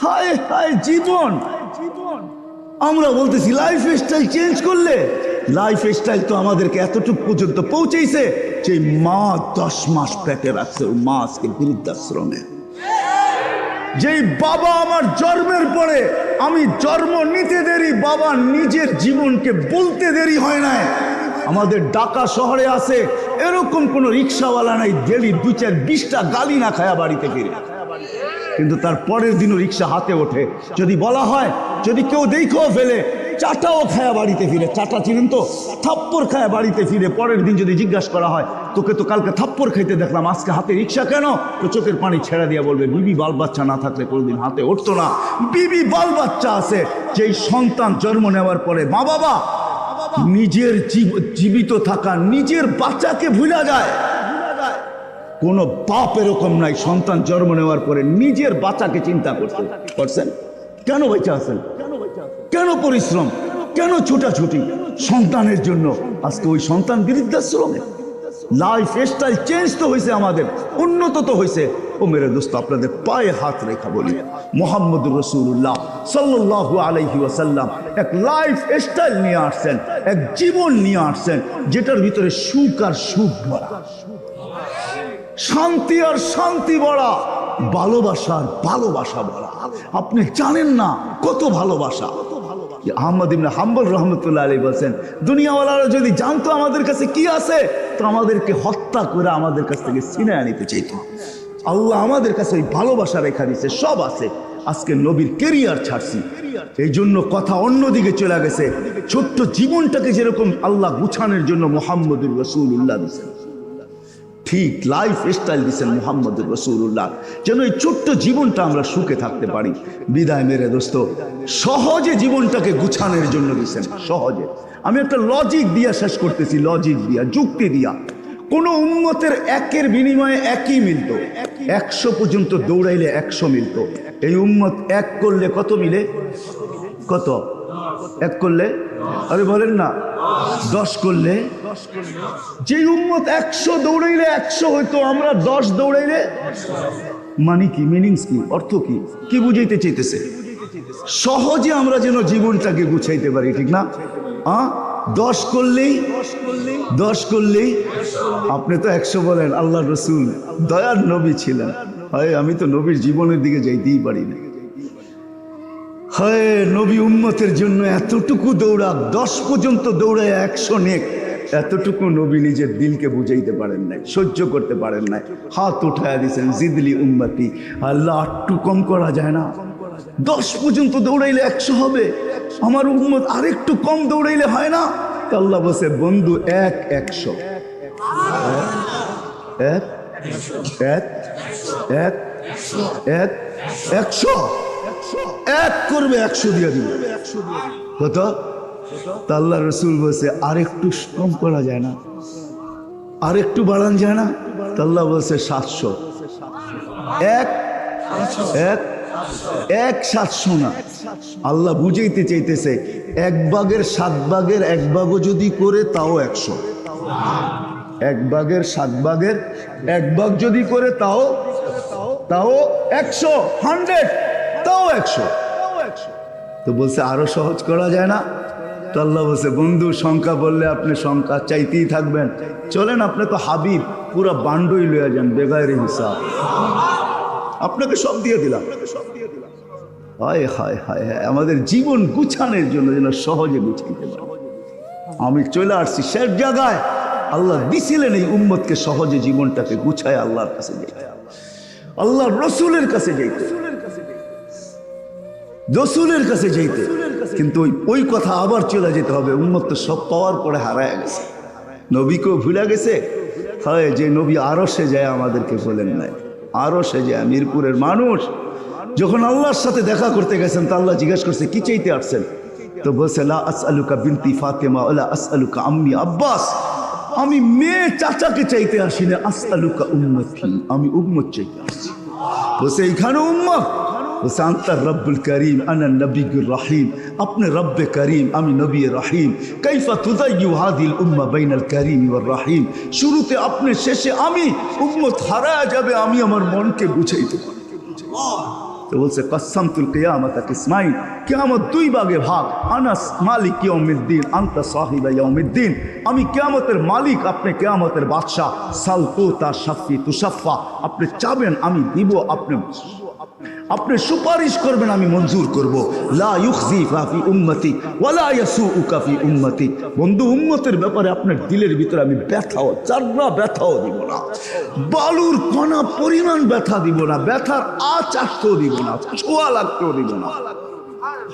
হায় হায় জীবন। আমরা বলতেছি লাইফ স্টাইল চেঞ্জ করলে। লাইফ স্টাইল তো আমাদেরকে এতটুকু পর্যন্ত পৌঁছেছে যে মা 10 মাস পেটে রাখছে, ওই মা আজকে বৃদ্ধাশ্রমে। যেই বাবা আমার জন্মের পরে, আমি জন্ম নিতে দেরি, বাবা নিজের জীবনকে বলতে দেরি হয় নাই। আমাদের ঢাকা শহরে আছে এরকম কোন রিক্সাওয়ালা নাই ডেলি 2-4-20টা গালি না খায়া বাড়িতে ফিরে, কিন্তু তার পরের দিনও রিক্সা হাতে ওঠে। যদি বলা হয়, যদি কেউ দেখেও ফেলে, চাটাও খায়া বাড়িতে ফিরে। চাটা ছিলেন তো, থাপ্পড় খায়া বাড়িতে ফিরে। পরের দিন যদি জিজ্ঞাসা করা হয়, তোকে তো কালকে থাপ্পড় খাইতে দেখলাম, আজকে হাতে রিক্সা কেন? তো চোখের পানি ছেড়ে দিয়ে বলবে, বিবি বাল বাচ্চা না থাকলে কোনোদিন হাতে উঠতো না। বিবি বাল বাচ্চা আছে, যেই সন্তান জন্ম নেওয়ার পরে মা বাবা নিজের জীবিত থাকা নিজের বাচ্চাকে ভুলা যায়। কোন বাপ এরকম নাই সন্তান জন্ম নেওয়ার পরে নিজের বাচ্চাকে চিন্তা করছেন। কেন বেঁচে আছেন? কেন পরিশ্রম? কেন ছুটাছুটি সন্তানের জন্য? আজকে ওই সন্তান বৃদ্ধাশ্রমে। লাইফ স্টাইল চেঞ্জ তো হয়েছে, আমাদের উন্নত তো হয়েছে। ও মেরে দোস্ত, আপনাদের পায়ে হাত রেখা বলি, মুহাম্মদুর রাসূলুল্লাহ সাল্লাল্লাহু আলাইহি ওয়াসাল্লাম এক লাইফ স্টাইল নিয়ে আসছেন, এক জীবন নিয়ে আসছেন, যেটার ভিতরে সুখ আর সুখ ভরা, শান্তি আর শান্তি ভরা, ভালোবাসা আর ভালোবাসা ভরা। আপনি জানেন না কত ভালোবাসা। আহমদ ইবনে হাম্বল রহমতুল্লাহ আলাইহি বলেন, দুনিয়াওয়ালারা যদি জানতো আমাদের কাছে কি আছে, তো আমাদেরকে হত্যা করে আমাদের কাছ থেকে ছিনিয়ে নিতে চাইতো। আল্লাহ আমাদের কাছে ওই ভালোবাসা রেখা দিচ্ছে, সব আছে। আজকে নবীর কেরিয়ার ছাড়ছি, এই জন্য কথা অন্যদিকে চলে গেছে। ছোট্ট জীবনটাকে যেরকম আল্লাহ গুছানোর জন্য মুহাম্মদুর রাসূলুল্লাহ দিয়েছেন, ঠিক লাইফ স্টাইল দিয়েছেন মুহাম্মদুর রাসূলুল্লাহ, যেন এই ছোট্ট জীবনটা আমরা সুখে থাকতে পারি। বিদায় মেরে দোস্ত, সহজে জীবনটাকে গুছানোর জন্য দিয়েছেন, সহজে। আমি একটা লজিক দিয়া শেষ করতেছি, লজিক দিয়া, যুক্তি দিয়া। কোন উম্মতের একের বিনিময়ে একই মিলতো, 100 পর্যন্ত দৌড়াইলে 100 মিলতো। এই উম্মত এক করলে কত মিলে? কত এক করলে? আরে বলেন না, 10 করলে? যে উম্মত 100 দৌড়াইলে 100 হইতো, আমরা 10 দৌড়াইলে, মানে কি? মিনিংস কি? অর্থ কি? কি বুঝাইতে চাইতেছে? সহজে আমরা যেন জীবনটাকে গুছাইতে পারি, ঠিক না? 10 করলেই, 10 করলেই আপনি তো 100 বলেন। আল্লাহ রসুল দয়ার নবী ছিলেন, হয় আমি তো নবীর জীবনের দিকে যাইতেই পারি না। হয় নবী উম্মতের জন্য এতটুকু দৌড়াক, 10 পর্যন্ত দৌড়ায় 100 নেক, এতটুকু নবী নিজের দিলকে বুঝাইতে পারেন নাই, সহ্য করতে পারেন নাই। হাত উঠায় দিয়েছেন, জিদলি উম্মতি, আল্লাহ একটু কম করা যায় না? 10 পর্যন্ত দৌড়াইলে 100 হবে, আমার উম্মত আরেকটু কম দৌড়াইলে হয় না? আল্লাহ বসে, বন্ধু 100 এক করবে, 100 দিয়ে দিবে। কত? আল্লাহ রসুল বলছে আরেকটু কম করা যায় না, আরেকটু বাড়ান যায় না? আল্লাহ বলছে 700। 700 না, আল্লাহ বুঝাইতে চাইতেছে 1 ভাগের 7 ভাগের 1 ভাগও যদি করে তাও 100। 1 ভাগের 7 ভাগের 1 ভাগ যদি করে তাও 100, 100, তাও 100। তো বলছে আরো সহজ করা যায় না? তো আল্লাহ বলছে, বন্ধু সংখ্যা বললে আপনি সংখ্যা চাইতেই থাকবেন, চলেন আপনি তো হাবিব, পুরা বান্ডই লইয়া যান বেগায়ের হিসাব, আপনাকে সব দিয়ে দিলাম। হায় হায় হায় হায়, আমাদের জীবন গুছানোর জন্য যেন সহজে গুছাইতে পারে। আমি চলে আসছি শেষ জায়গায়, আল্লাহ দিছিলেন এই উম্মতকে সহজে জীবনটাকে গুছায় আল্লাহর কাছে যেতে, আল্লাহর রসুলের কাছে যেতে, রসুলের কাছে যেতে। কিন্তু ওই কথা আবার চলে যেতে হবে, উম্মত তো সব পাওয়ার পরে হারায় গেছে, নবীকেও ভুলে গেছে। হয় যে নবী আরশে যায় আমাদেরকে বলেন নাই, আরশে যায়। মিরপুরের মানুষ যখন আল্লাহর সাথে দেখা করতে গেছেন, তা আল্লাহ জিজ্ঞাসা করছে কি চাইতে আসছেন? তো বলছে লা আসআলুকা বিনতি ফাতেমা ওয়ালা আসআলুকা আম্মি আব্বাস, আমি মেয়ে চাচাকে চাইতে আসি না, আসআলুকা উম্মতি, আমি উম্মত চাইতে আসছি। বলছে এইখানে উম্মত? বলছে আনতা রব্বুল করিম আনা নবিয়ুর রহিম, আপনি রব্বে করিম, আমি নবী রহিম। কাইফা তুদাইয়ু হাদিল উম্মাহ বাইনাল করিম ওয়ার রহিম, শুরুতে আপনি, শেষে আমি, উম্মত হারায়া যাবে, আমি আমার মনকে বুঝাইতে পারি। তো বলছে কসসমতুল কিয়ামাতা কিসমাইন, কিয়ামত 2 ভাগে ভাগ, আনাস মালিক ইয়াউমিদ্দিন আনতা সাহিবা ইয়াউমিদ্দিন, আমি কিয়ামতের মালিক, আপনি কিয়ামতের বাদশা। সাল তুতা শাফি তুশাফা, আপনি চাবেন আমি দিব, আপনি সুপারিশ করবেন আমি মঞ্জুর করব। লা ইউখজিফা ফি উম্মতি ওয়ালা ইয়াসুউকা ফি উম্মতি, বন্ধু উম্মতের ব্যাপারে আপনার দিলের ভিতরে আমি ব্যথাও, চাররা ব্যথাও দিব না, বালুর কণা পরিমাণ ব্যথা দিব না, ব্যথার আচারও দিব না, ছোঁয়া লাগতেও দিব না।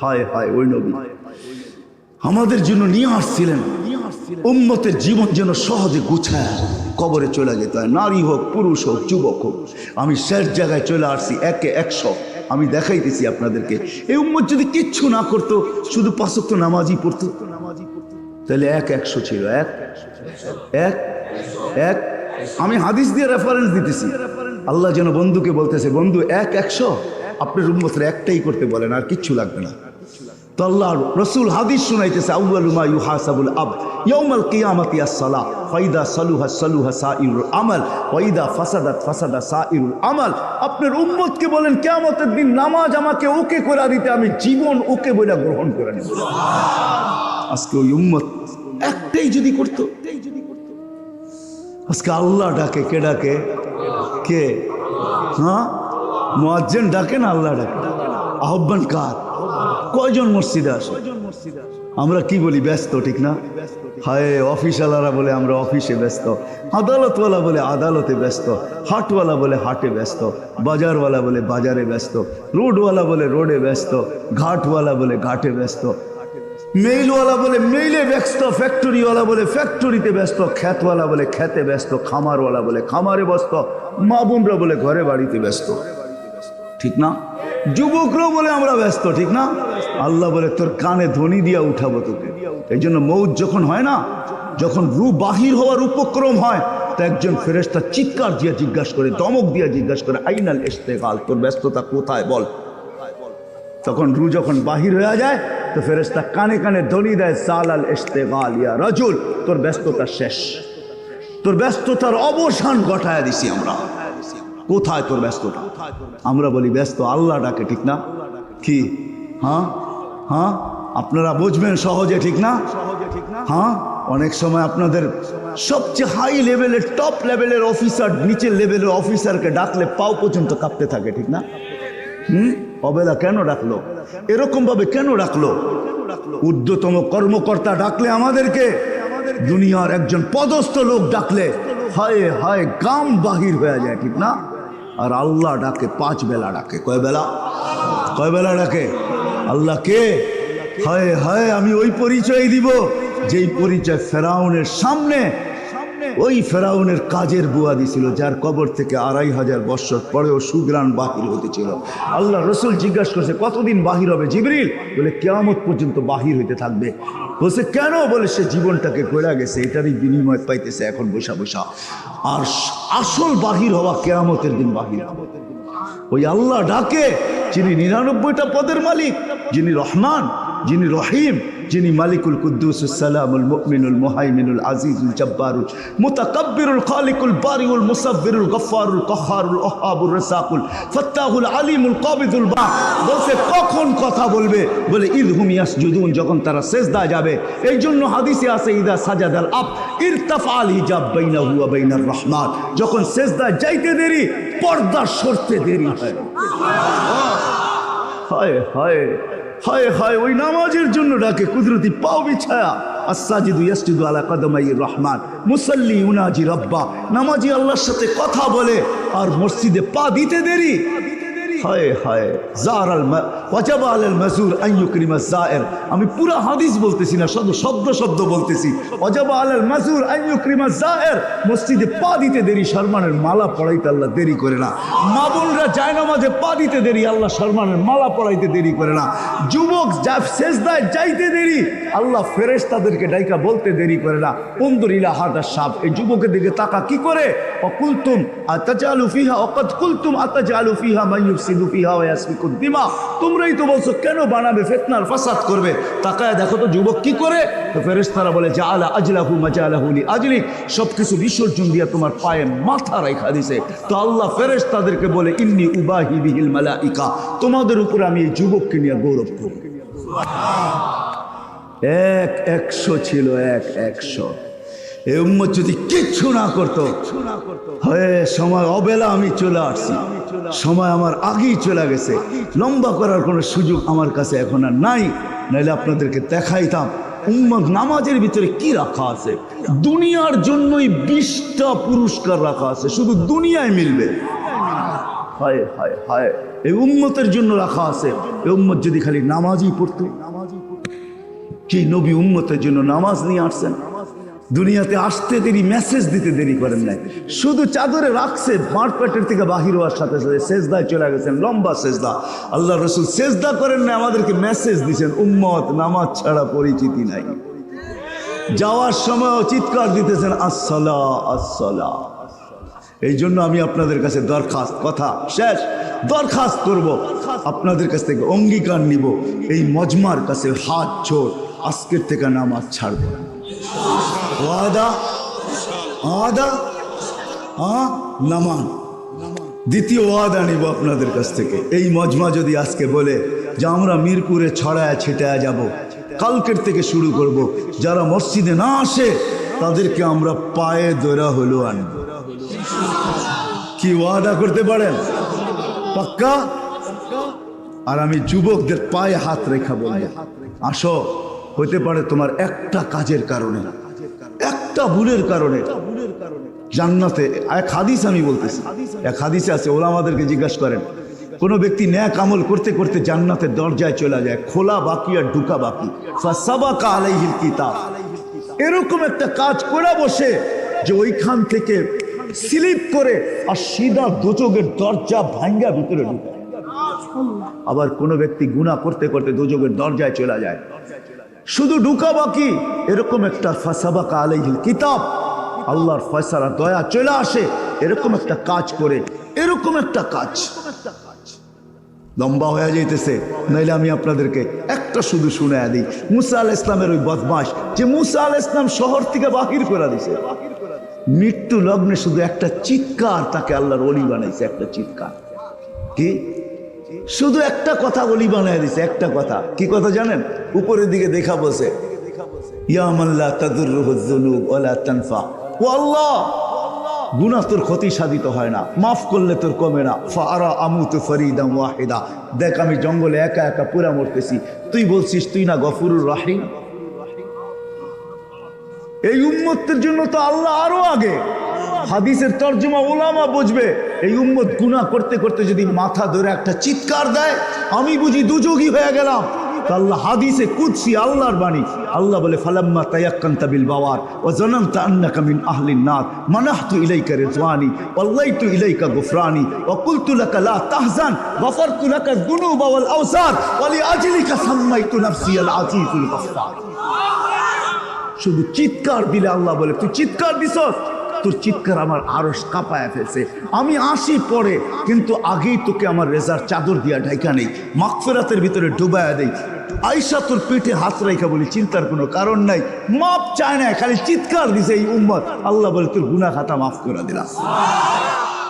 হায় হায়, ওই নবী আমাদের জন্য নিয়ে আসছিলেন উম্মতের জীবন যেন সহজে গুছায় কবরে চলে যেতে হয়, নারী হোক, পুরুষ হোক, যুবক হোক। আমি শেষ জায়গায় চলে আসছি, 1-এ 100 আমি দেখাইতেছি আপনাদেরকে। এই উম্মত যদি কিচ্ছু না করতো, শুধু 5 ওয়াক্ত নামাজই পড়তো, তাহলে 1-100 ছিল। 1 আমি হাদিস দিয়ে রেফারেন্স দিতেছি। আল্লাহ যেন বন্ধুকে বলতেছে, বন্ধু 1-100 আপনার উম্মতের একটাই করতে বলেন, আর কিচ্ছু লাগবে না। তো আল্লাহ রসুল হাদিস শুনাইতেছে, আউয়ালু মা ইউহাসাবুল আবদ ইয়াউমাল কিয়ামাতি আস-সালাহ ফাইদা সালুহা সালুহা সাইরুল আমাল ওয়াইদা ফাসাদাত ফাসাদা সাইরুল আমাল। আপনার উম্মতকে বলেন কিয়ামতের দিন নামাজ আমাকে ওকে করে দিতে, আমি জীবন ওকে বলে গ্রহণ করে নেব। আজকে ওই উম্মত একটাই যদি করতো, আজকে আল্লাহ ডাকে, কে ডাকে? কে? হ্যাঁ, মুয়াজ্জিন ডাকে না, আল্লাহ ডাকে। আহ্বান কার? কয়জন মসজিদে আসে? আমরা কি বলি? ব্যস্ত, ঠিক না? হায়, অফিসওয়ালারা বলে আমরা অফিসে ব্যস্ত, আদালতওয়ালা বলে আদালতে ব্যস্ত, হাটওয়ালা বলে হাটে ব্যস্ত, বাজারওয়ালা বলে বাজারে ব্যস্ত, রোডওয়ালা বলে রোডে ব্যস্ত, ঘাটওয়ালা বলে ঘাটে ব্যস্ত, মেইলওয়ালা বলে মেইলে ব্যস্ত, ফ্যাক্টরিওয়ালা বলে ফ্যাক্টরিতে ব্যস্ত, খ্যাতওয়ালা বলে খ্যাতে ব্যস্ত, খামারওয়ালা বলে খামারে ব্যস্ত, মা বোনরা বলে ঘরে বাড়িতে ব্যস্ত, ঠিক না? যুবকরাও বলে আমরা ব্যস্ত, ঠিক না? আল্লাহ বলে তোর কানে ধ্বনি দিয়া উঠাবো তোকে। এই জন্য মৌত যখন হয় না, যখন রূহ বাহির হওয়ার উপক্রম হয়, তো একজন ফেরেশতা চিৎকার দিয়ে জিজ্ঞাসা করে, দমক দিয়ে জিজ্ঞাসা করে, আইনাল ইশতেগাল, তোর ব্যস্ততা কোথায় বল। তখন রূহ যখন বাহির হয়ে যায়, তো ফেরেশতা কানে কানে ধ্বনি দেয়, সালাল ইশতেগাল ইয়া রাজুল, তোর ব্যস্ততা শেষ, তোর ব্যস্ততার অবসান ঘটায় দিছি আমরা। কোথায় তোর ব্যস্ততা? আমরা বলি ব্যস্ত আল্লাহ ডাকে, ঠিক না? কি? হ্যাঁ হ্যাঁ, আপনারা বুঝবেন সহজে, ঠিক না? হ্যাঁ, অনেক সময় আপনাদের সবচেয়ে হাই লেভেলের টপ লেভেলের অফিসার নিচের লেভেলের অফিসারকে ডাকলে পাও পর্যন্ত কাঁপতে থাকে, ঠিক না? অবেলা কেন ডাকলো? এরকম ভাবে কেন ডাকলো? ঊর্ধ্বতম কর্মকর্তা ডাকলে আমাদেরকে, দুনিয়ার একজন পদস্থ লোক ডাকলে হায় হায় গাম বাহির হয়ে যায়, ঠিক না? আর আল্লাহ ডাকে 5 বেলা ডাকে। কয় বেলা? কয় বেলা ডাকে? আল্লাহ কে? হায় হায়, আমি ওই পরিচয় দিব যেই পরিচয় ফেরাউনের সামনে ওই ফেরাউনের কাজের বুয়া দিছিল, যার কবর থেকে 2500 বছর পরেও সুগ্রাণ বাহির হতেছিল। আল্লাহ রসুল জিজ্ঞাসা করছে, কতদিন বাহির হবে জিবরিল? বলে কিয়ামত পর্যন্ত বাহির হইতে থাকবে। বলছে কেন? বলে সে জীবনটাকে গড়া গেছে, এটারই বিনিময় পাইতেছে এখন বসা বসা। আর আসল বাহির হওয়া কিয়ামতের দিন বাহির হবে। ওই আল্লাহ ডাকে যিনি 99টা পদের মালিক, যিনি রহমান, যিনি রহিম, যিনি মালিকুল কুদ্দুসুস সালামুল মুমিনুল মুহাইমিনুল আজিজুল জব্বারুল মুতাকাব্বিরুল খালিকুল বারিউল মুসাব্বিরুল গফফারুল কাহ্হারুল ওয়াহ্হাবুর রাসাকুল ফাত্তাহুল আলিমুল কাবিদুল বা। বলছে কখন কথা বলবে? বলে ইদহুম ইয়াসজুদুন, যখন তারা সিজদায় যাবে। এই জন্য হাদিসে আছে ইদা সাজাদাল আব ইরতাফাল হিজাব বাইনাহু ওয়া বাইনার রহমান, যখন সিজদায় যাইতে দেরি পর্দা সরতে দেরি হয়। হায় হায় হায় হায়, ওই নামাজের জন্য ডাকে, কুদরতি পাও বিছায়া। আসসাজিদু ইয়াসজুদু আলা কদমাইর রহমান, মুসাল্লি ইউনাজি রাব্বা, নামাজি আল্লাহর সাথে কথা বলে আর মসজিদে পা দিতে দেরি। হায় হায়, জারাল ওয়াজাবা আলাল মাজুর আন ইউকরিমা যায়ের। আমি পুরো হাদিস বলতেছি না, শুধু শব্দ শব্দ বলতেছি। ওয়াজাবা আলাল মাজুর আন ইউকরিমা যায়ের, মসজিদে পা দিতে দেরি, সম্মানের মালা পড়াইতে আল্লাহ দেরি করে না। মা বোনরা যায় নামাজে পা দিতে দেরি, আল্লাহ সম্মানের মালা পড়াইতে দেরি করে না। যুবক সেজদায় যাইতে দেরি, আল্লাহ ফেরেশতাদেরকে ডাইকা বলতে দেরি করে না। উনদুর ইলা হাদা শাব, এই যুবকের দিকে তাকা, কি করে? অকুলতুম আতাজালু ফিহা ওয়াকাদ কুলতুম আতাজালু ফিহা মান ইউফসিদু ফিহা ওয়া ইয়াসফিকুদ দিমা। তোমরাই তো বলছো কেন বানাবে, ফিতনার ফাসাদ করবে। তাকায় দেখো তো যুবক কি করে। তো ফেরেশতারা বলে জাআলা আজলাহু মাজালাহু লি আজলিক, সবকিছু বিসর্জন দিয়া তোমার পায়ে মাথা রাখা দিছে। তো আল্লাহ ফেরেশতাদেরকে বলে ইন্নী উবাহি বিহিল মালাইকা, তোমাদের উপরে আমি এই যুবককে নিয়ে গৌরব করি। 100 ছিল, 100। এই উম্মত যদি কিচ্ছু না করতো, হয়ে সময় অবেলা আমি চলে আসছি, সময় আমার আগেই চলে গেছে, লম্বা করার কোনো সুযোগ আমার কাছে এখন আর নাই। নাইলে আপনাদেরকে দেখাইতাম উম্মত নামাজের ভিতরে কি রাখা আছে। দুনিয়ার জন্যই 20টা পুরস্কার রাখা আছে, শুধু দুনিয়ায় মিলবে। হায় হায় হায়, এই উম্মতের জন্য রাখা আছে। এই উম্মত যদি খালি নামাজই পড়তো। কি নবী উম্মতের জন্য নামাজ নিয়ে আসছেন, দুনিয়াতে আসতে দেরি, মেসেজ দিতে দেরি করেন নাই, শুধু চাদরে রাখছে, মাঠ পেটের থেকে বাহির হওয়ার সাথে সাথে সেজদায় চলে গেছেন, লম্বা সেজদা। আল্লাহ রসুল সেজদা করেন না, আমাদেরকে মেসেজ দিচ্ছেন উম্মত নামাজ ছাড়া পরিচিতি নাই। যাওয়ার সময় চিৎকার দিতেছেন আসসালা আসসালা। এই জন্য আমি আপনাদের কাছে দরখাস্ত, কথা শেষ, দরখাস্ত করব, আপনাদের কাছ থেকে অঙ্গীকার নিব, এই মজমার কাছে হাত জোড়, আজকের থেকে নামাজ ছাড়ব না। ওয়াদা? ওয়াদা? নামান। দ্বিতীয় ওয়াদা নিব আপনাদের কাছ থেকে, এই মজমা যদি আজকে বলে যে আমরা মিরপুরে ছড়ায় ছিটায় যাব, কালকের থেকে শুরু করব, যারা মসজিদে না আসে তাদেরকে আমরা পায়ে ধরা হলো আনব। কি ওয়াদা করতে পারেন? পাক্কা? আর আমি যুবকদের পায়ে হাত রেখা বলবো, আসো, হতে পারে তোমার একটা কাজের কারণে, একটা ভুলের কারণে জান্নাতে। এক হাদিস আমি বলতেছি, এক হাদিসে আছে, ওলামাদেরকে জিজ্ঞাসা করেন, কোন ব্যক্তি ন্যাক আমল করতে করতে জান্নাতের দরজায় চলে যায়, খোলা বাকি আর ঢুকা বাকি, ফাসাবাকা আলাইহিল কিতাব, এরকম একটা কাজ করে বসে যে ওইখান থেকে স্লিপ করে আর সিধা দোজখের দরজা ভাঙ্গা ভিতরে ঢুকে। আবার কোন ব্যক্তি গুনাহ করতে করতে দোজখের দরজায় চলে যায়, শুধু ঢুকা বাকি, এরকম একটা ফাসাবাকা আলাইহিল কিতাব, আল্লাহর ফয়সালা দয়া চলে আসে, এরকম একটা কাজ করে, এরকম একটা কাজ। লম্বা হয়ে যাইতেছে, নাইলে আমি আপনাদেরকে একটা শুধু শুনে দিই। মুসা আলাইহিস ইসলামের ওই বদমাশ যে মুসা আলাইহিস ইসলাম শহর থেকে বাহির করে দিছে, মৃত্যু লগ্নে শুধু একটা চিৎকার তাকে আল্লাহর ওলি বানাইছে, একটা চিৎকার। কি? শুধু একটা কথা ওলি বানাই দিছে, একটা কথা। কি কথা জানেন? উপরের দিকে দেখা বসে, ইয়া মান লা তাদুররুহুজ যুনুব ওয়ালা তানফা, ও আল্লাহ, গুনাহ তোর ক্ষতি সাধিত হয় না, মাফ করলে তোর কমে না। ফাআরা আমুতু ফরিদাম ওয়াহিদা, দেখ আমি জঙ্গলে একা একা পুরা মরতেছি, তুই বলছিস তুই না গফুরুর রহিম। এই উম্মতের জন্য তো আল্লাহ আরো আগে। হাদিসের তরজমা উলামা বুঝবে, এই উম্মত গুনাহ করতে করতে যদি মাথা ধরে একটা চিৎকার দেয়, আমি বুঝি দুযোগী হয়ে গেলাম। আল্লাহ হাদিসে কুদসি, আল্লাহর বাণী, আল্লাহ বলে, ফালাম্মা তায়াক্কানতা বিল বাওয়ার ওয়া জানানতা আন্নাকা মিন আহলিন নার মানাহতু ইলাইকা রিজওয়ানি ওয়াল্লাইতু ইলাইকা গুফরানি ওয়া কুলতু লাকা লা তাহজান গফারতু লাকা যুনুবা ওয়াল আওসার ওয়া লিআজলিকা সাম্মাইতু নাফসি আল আজিজুল গফফার। শুধু চিৎকার দিলে আল্লাহ বলে, তুই চিৎকার দিছস, তোর চিৎকার আমার আরশ কাঁপায় ফেলছে। আমি আসি পরে, কিন্তু আগেই তোকে আমার রেজার চাদর দিয়া ঢাইকা নেই, মাগফিরাতের ভিতরে ডুবায়া দেই। আয়েশা তোর পেটে হাত রাইখা বলি, চিন্তার কোনো কারণ নাই, মাপ চায় না, খালি চিৎকার দিছে এই উম্মত। আল্লাহ বলে, তোর গুনাহ খাতা মাফ করে দিলাম।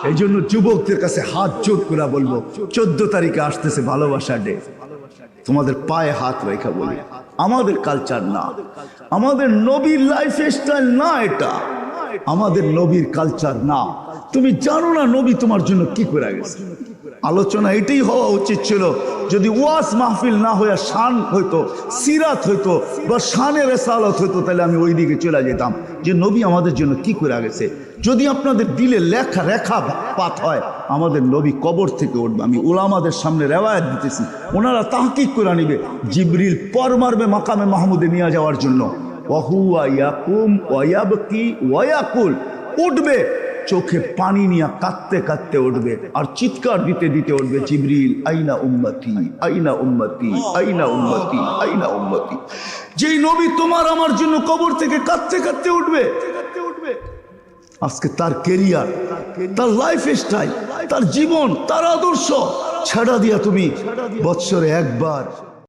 এই জন্য যুবকদের কাছে হাত জোড় করে বলবো, 14 তারিখে আসতেছে ভালোবাসা ডে, তোমাদের পায়ে হাত রেখা বলি, আমাদের কালচার না, আমাদের নবীর লাইফ স্টাইল না, এটা আমাদের নবীর কালচার না। তুমি জানো না নবী তোমার জন্য কি করে গেছে। আলোচনা এটাই হওয়া উচিত ছিল, যদি ওয়াজ মাহফিল না হয়ে শান হইতো, সিরাত হইতো বা শানের রেসালত হইতো, তাহলে আমি ওই দিকে চলে যেতাম যে নবী আমাদের জন্য কি করে গেছে। যদি আপনাদের দিলে লেখা রেখা পাত হয়, আমাদের নবী কবর থেকে উঠবে। আমি উলামাদের সামনে রেওয়ায়াত দিতেছি, ওনারা তাহকিক করে নিবে। জিবরিল পর মারবে মাকামে মাহমুদে নিয়ে যাওয়ার জন্য, ওয়াহুয়া ইয়াকুম ওয়ায়াবকি ওয়ায়াকুল, উঠবে, চোখে পানি নিয়ে কাঁদতে কাঁদতে উঠবে আর চিৎকার দিতে দিতে উঠবে, জিবরিল আইনা উম্মতি আইনা উম্মতি আইনা উম্মতি আইনা উম্মতি। যেই নবী তোমার আমার জন্য কবর থেকে কাঁদতে কাঁদতে উঠবে, আজকে তার কেরিয়ার, তার লাইফ স্টাইল, তার জীবন, তার আদর্শ ছাড়া দিয়া তুমি বৎসরে একবার